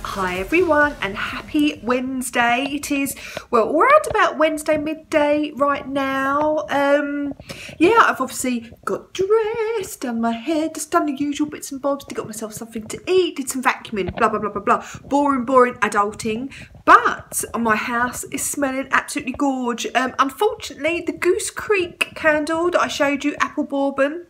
Hi everyone and happy Wednesday. It is, well, we're at about Wednesday midday right now. Yeah, I've obviously got dressed, done my hair, just done the usual bits and bobs, got myself something to eat, did some vacuuming, blah blah blah blah blah. Boring adulting, but my house is smelling absolutely gorge. Unfortunately, the Goose Creek candle that I showed you, apple bourbon,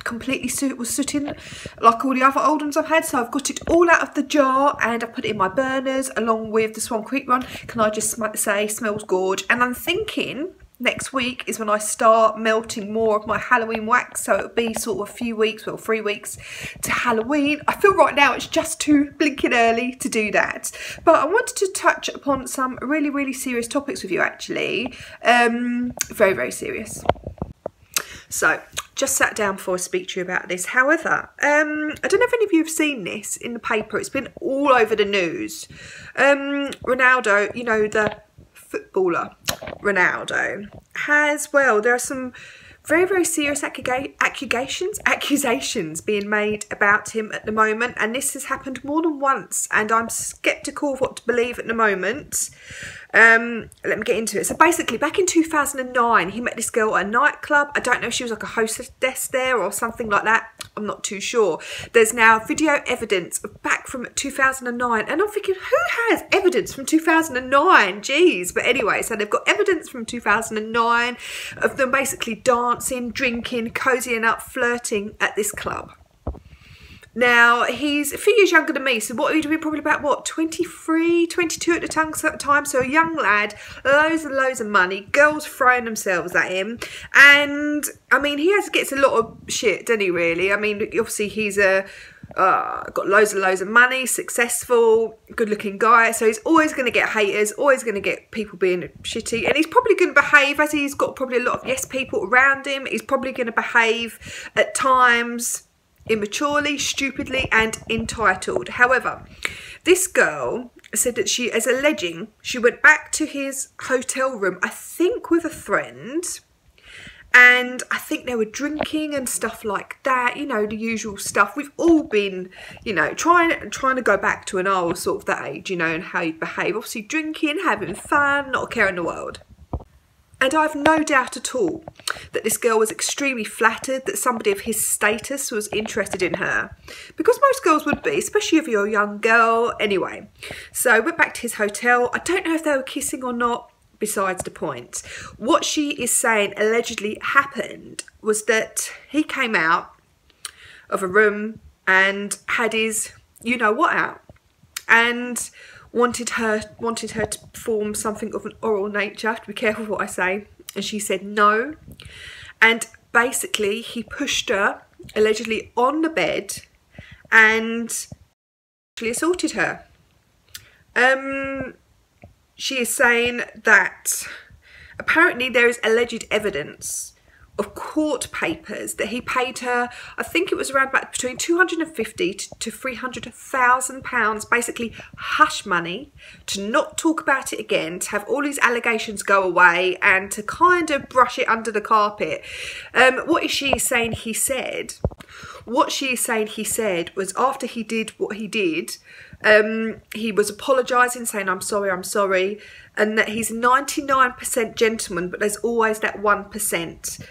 completely was sooting like all the other old ones I've had, so I've got it all out of the jar and I put it in my burners along with the Swan Creek one. Can I just say, smells gorge. And I'm thinking next week is when I start melting more of my Halloween wax, so it'll be sort of a few weeks, well 3 weeks to Halloween. I feel right now it's just too blinking early to do that, but I wanted to touch upon some really serious topics with you actually. Very serious. So, just sat down before I speak to you about this. However, I don't know if any of you have seen this in the paper. It's been all over the news. Ronaldo, you know, the footballer Ronaldo, has, well, there are some very serious accusations being made about him at the moment, and this has happened more than once, and I'm sceptical of what to believe at the moment. Let me get into it. So basically, back in 2009, he met this girl at a nightclub. I don't know if she was like a hostess there or something like that. I'm not too sure. There's now video evidence back from 2009. And I'm thinking, who has evidence from 2009? Jeez. But anyway, so they've got evidence from 2009 of them basically dancing, drinking, cozying up, flirting at this club. Now, he's a few years younger than me, so what would he be, probably about, what, 23, 22 at the time, so a young lad, loads and loads of money, girls throwing themselves at him, and, I mean, he gets a lot of shit, doesn't he, really? I mean, obviously, he's got loads and loads of money, successful, good-looking guy, so he's always going to get haters, always going to get people being shitty, and he's probably going to behave, as he's got probably a lot of yes people around him, he's probably going to behave at times immaturely, stupidly and entitled. However, this girl said that she is alleging she went back to his hotel room, I think with a friend, and I think they were drinking and stuff like that, you know, the usual stuff. We've all been, you know, trying to go back to an old sort of that age, you know, and how you behave. Obviously drinking, having fun, not a care in the world. And I have no doubt at all that this girl was extremely flattered that somebody of his status was interested in her. Because most girls would be, especially if you're a young girl. Anyway, so I went back to his hotel. I don't know if they were kissing or not, besides the point. What she is saying allegedly happened was that he came out of a room and had his you-know-what out. And wanted her to perform something of an oral nature. I have to be careful what I say. And she said no. And basically he pushed her allegedly on the bed and actually assaulted her. She is saying that apparently there is alleged evidence of court papers that he paid her, I think it was around about between £250,000 to £300,000, basically hush money, to not talk about it again, to have all these allegations go away and to kind of brush it under the carpet. What is she saying he said? What she is saying he said was after he did what he did, he was apologising, saying I'm sorry, and that he's 99% gentleman, but there's always that 1%.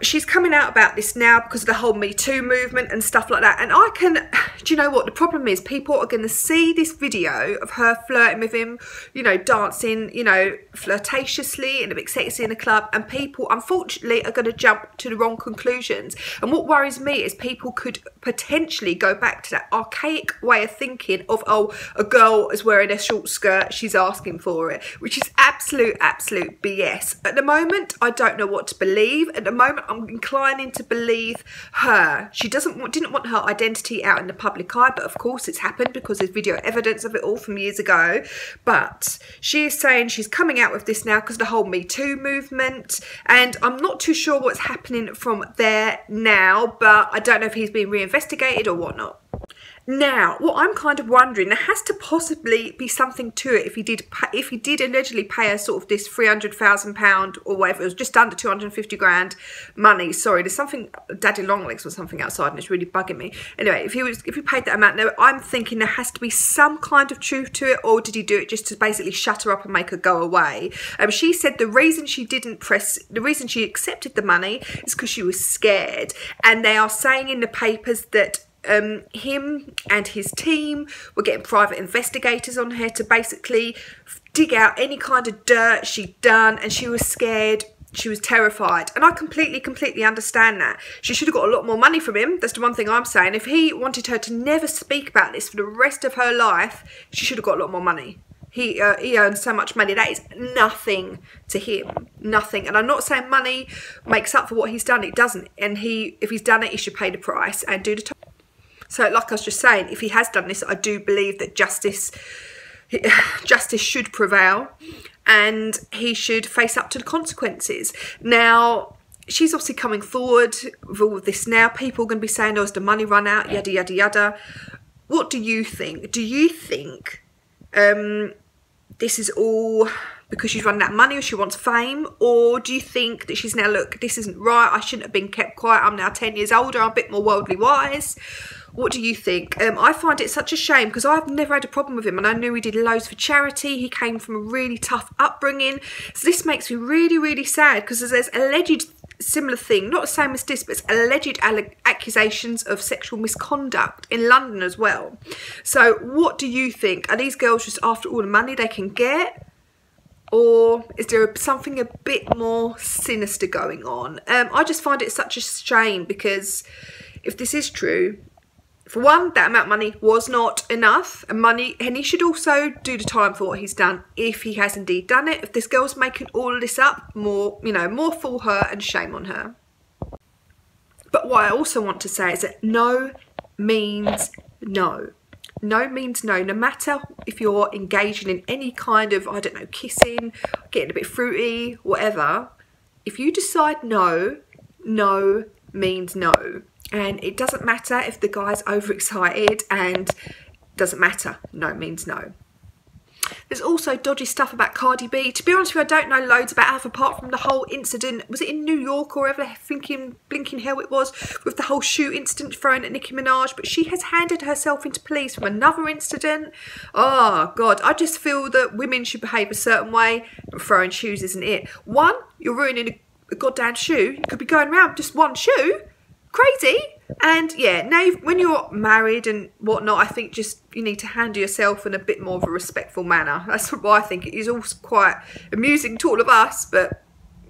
She's coming out about this now because of the whole Me Too movement and stuff like that. And I can, do you know what? The problem is people are going to see this video of her flirting with him, you know, dancing, you know, flirtatiously and a bit sexy in a club. And people, unfortunately, are going to jump to the wrong conclusions. And what worries me is people could potentially go back to that archaic way of thinking of, oh, a girl is wearing a short skirt, she's asking for it, which is absolute BS. At the moment, I don't know what to believe. At the moment, I'm inclining to believe her. She didn't want her identity out in the public eye, but of course it's happened because there's video evidence of it all from years ago. But she is saying she's coming out with this now because of the whole Me Too movement, and I'm not too sure what's happening from there now, but I don't know if he's being reinvestigated or whatnot. Now, what I'm kind of wondering, there has to possibly be something to it if he did allegedly pay her sort of this £300,000 or whatever. It was just under 250 grand money. Sorry, there's something, Daddy Longlegs or something outside and it's really bugging me. Anyway, if he paid that amount, now I'm thinking there has to be some kind of truth to it, or did he do it just to basically shut her up and make her go away? She said the reason she accepted the money is because she was scared, and they are saying in the papers that him and his team were getting private investigators on her to basically dig out any kind of dirt she'd done, and she was scared, she was terrified. And I completely understand that. She should have got a lot more money from him. That's the one thing I'm saying. If he wanted her to never speak about this for the rest of her life, she should have got a lot more money. He earns so much money. That is nothing to him. Nothing. And I'm not saying money makes up for what he's done. It doesn't. And if he's done it, he should pay the price and do the time. So like I was just saying, if he has done this, I do believe that justice should prevail and he should face up to the consequences. Now, she's obviously coming forward with all of this now. People are going to be saying, oh, has the money run out, yada, yada, yada. What do you think? Do you think this is all because she's running out of money or she wants fame? Or do you think that she's now, look, this isn't right, I shouldn't have been kept quiet, I'm now 10 years older, I'm a bit more worldly wise? What do you think? I find it such a shame because I've never had a problem with him, and I knew he did loads for charity. He came from a really tough upbringing. So this makes me really sad because there's alleged similar thing, not the same as this, but it's alleged accusations of sexual misconduct in London as well. So what do you think? Are these girls just after all the money they can get? Or is there something a bit more sinister going on? I just find it such a shame because if this is true, for one, that amount of money was not enough, and he should also do the time for what he's done if he has indeed done it. If this girl's making all of this up, more for her and shame on her. But what I also want to say is that no means no. No means no. No matter if you're engaging in any kind of, I don't know, kissing, getting a bit fruity, whatever, if you decide no, no means no. And it doesn't matter if the guy's overexcited, and doesn't matter. No means no. There's also dodgy stuff about Cardi B. To be honest with you, I don't know loads about her apart from the whole incident. Was it in New York or wherever blinking hell it was, with the whole shoe incident thrown at Nicki Minaj? But she has handed herself into police from another incident. Oh, God. I just feel that women should behave a certain way. But throwing shoes isn't it. One, you're ruining a goddamn shoe. You could be going around with just one shoe. Crazy. And yeah, now when you're married and whatnot, I think just you need to handle yourself in a bit more of a respectful manner. That's what I think. It is also quite amusing to all of us, but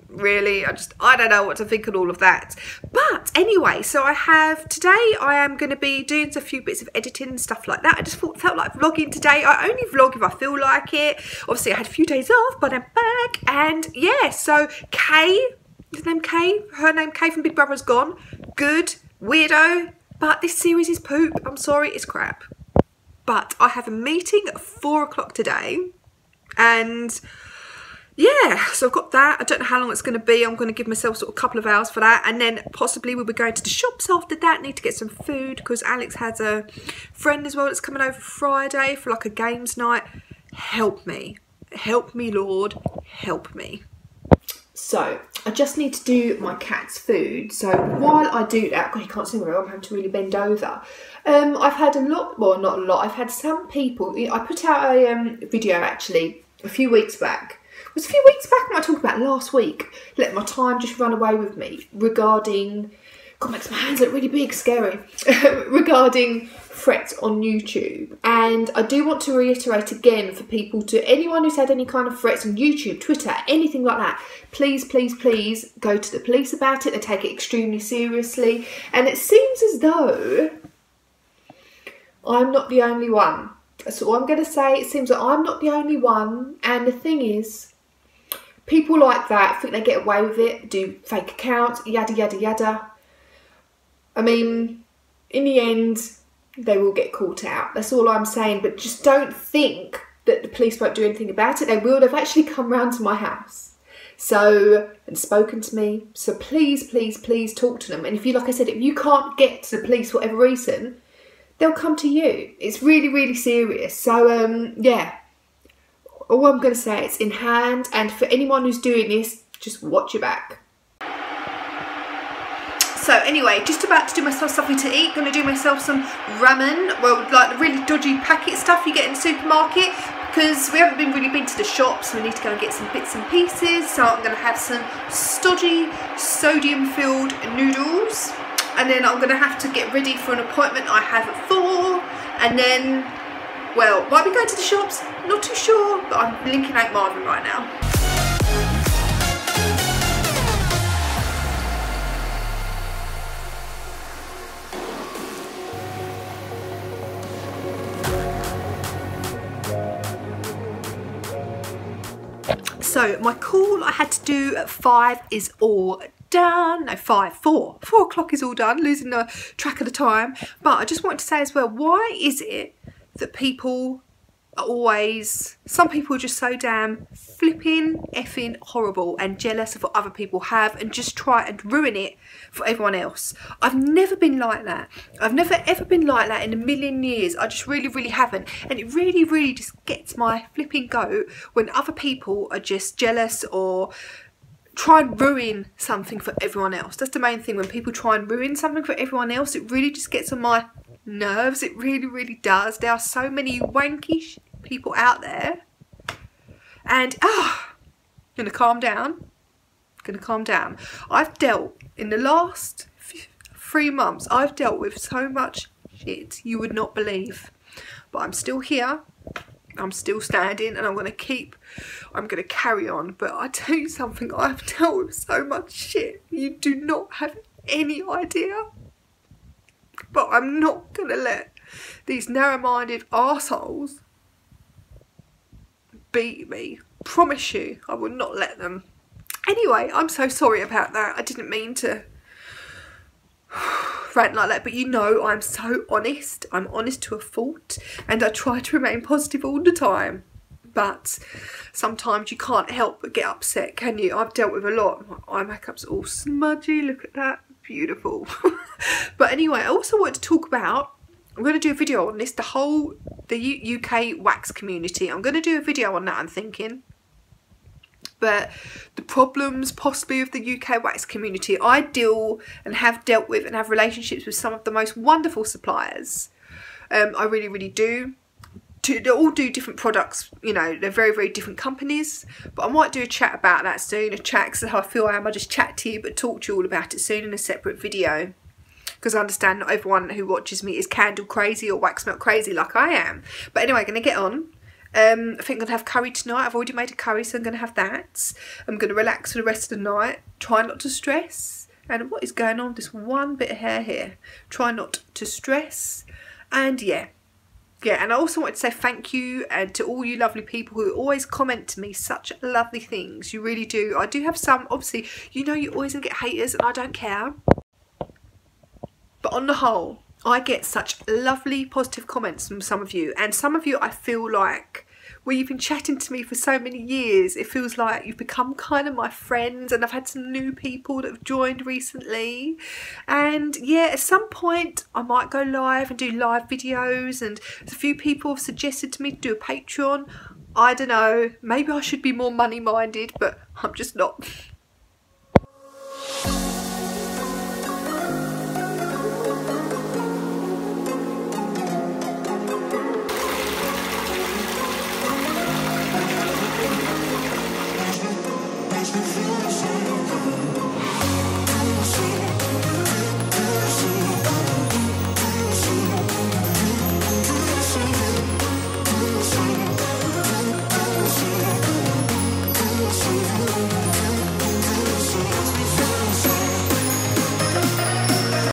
really I don't know what to think of all of that. But anyway, so today I am going to be doing a few bits of editing and stuff like that. I just felt like vlogging today. I only vlog if I feel like it. Obviously I had a few days off, but I'm back. And yeah, so Kay, his name Kay, her name Kay from Big Brother is gone. Good, weirdo, but this series is poop. I'm sorry, it's crap. But I have a meeting at 4 o'clock today, and yeah, so I've got that. I don't know how long it's going to be. I'm going to give myself sort of a couple of hours for that, and then possibly we'll be going to the shops after that. Need to get some food because Alex has a friend as well that's coming over Friday for like a games night. Help me, Lord, help me. So, I just need to do my cat's food. So, while I do that, God, you can't see me, I'm having to really bend over. I've had a lot, well, not a lot, I've had some people, I put out a video actually a few weeks back it was a few weeks back, I might talk about last week, let my time just run away with me regarding, God, makes my hands look really big, scary, regarding threats on YouTube. And I do want to reiterate again for people, to anyone who's had any kind of threats on YouTube, Twitter, anything like that, please, please, please go to the police about it. They take it extremely seriously. And it seems as though I'm not the only one. That's all I'm going to say. It seems that I'm not the only one. And the thing is, people like that think they get away with it, do fake accounts, yada, yada, yada. I mean, in the end, they will get caught out. That's all I'm saying. But just don't think that the police won't do anything about it. They will. They've actually come round to my house and spoken to me. So please, please, please talk to them. And if you, like I said, if you can't get to the police for whatever reason, they'll come to you. It's really, really serious. So, yeah. All I'm going to say, it's in hand. And for anyone who's doing this, just watch your back. So anyway, just about to do myself something to eat. Going to do myself some ramen. Well, like the really dodgy packet stuff you get in the supermarket. Because we haven't really been to the shops. So we need to go and get some bits and pieces. So I'm going to have some stodgy, sodium-filled noodles. And then I'm going to have to get ready for an appointment I have at 4. And then, well, might be going to the shops. Not too sure. But I'm linking out Marvin right now. So my call I had to do at 5 is all done. No, 4 o'clock is all done, losing the track of the time. But I just wanted to say as well, why is it that people are always, some people are just so damn flipping effing horrible and jealous of what other people have and just try and ruin it for everyone else. I've never been like that. I've never ever been like that in a million years. I just really, really haven't. And it really, really just gets my flipping goat when other people are just jealous or try and ruin something for everyone else. That's the main thing. When people try and ruin something for everyone else, it really just gets on my nerves. It really, really does. There are so many wanky people out there. And, gonna calm down. Gonna calm down. I've dealt, in the last 3 months, I've dealt with so much shit you would not believe. But I'm still here. I'm still standing and I'm going to carry on. But I tell you something, I've dealt with so much shit. You do not have any idea. But I'm not going to let these narrow-minded arseholes beat me. Promise you, I will not let them. Anyway, I'm so sorry about that. I didn't mean to rant like that, but you know I'm so honest. I'm honest to a fault and I try to remain positive all the time. But sometimes you can't help but get upset, can you? I've dealt with a lot. My eye makeup's all smudgy. Look at that. Beautiful. But anyway, I also wanted to talk about, I'm going to do a video on this, the UK wax community. I'm going to do a video on that, I'm thinking. But the problems possibly of the UK wax community, I deal and have dealt with and have relationships with some of the most wonderful suppliers. I really, really do. They all do different products, you know, they're very, very different companies. But I might do a chat about that soon, a chat, because how I feel I am. I just chat to you, but talk to you all about it soon in a separate video. Because I understand not everyone who watches me is candle crazy or wax melt crazy like I am. But anyway, I'm going to get on. I think I'm going to have curry tonight. I've already made a curry, so I'm going to have that. I'm going to relax for the rest of the night. Try not to stress. And what is going on? This one bit of hair here. Try not to stress. And yeah. Yeah, and I also want to say thank you and to all you lovely people who always comment to me such lovely things. You really do. I do have some, obviously, you know you're always going to get haters and I don't care. But on the whole, I get such lovely positive comments from some of you. And some of you I feel like, well, you've been chatting to me for so many years. It feels like you've become kind of my friends. And I've had some new people that have joined recently. And yeah, at some point I might go live and do live videos. And a few people have suggested to me to do a Patreon. I don't know, maybe I should be more money minded, but I'm just not.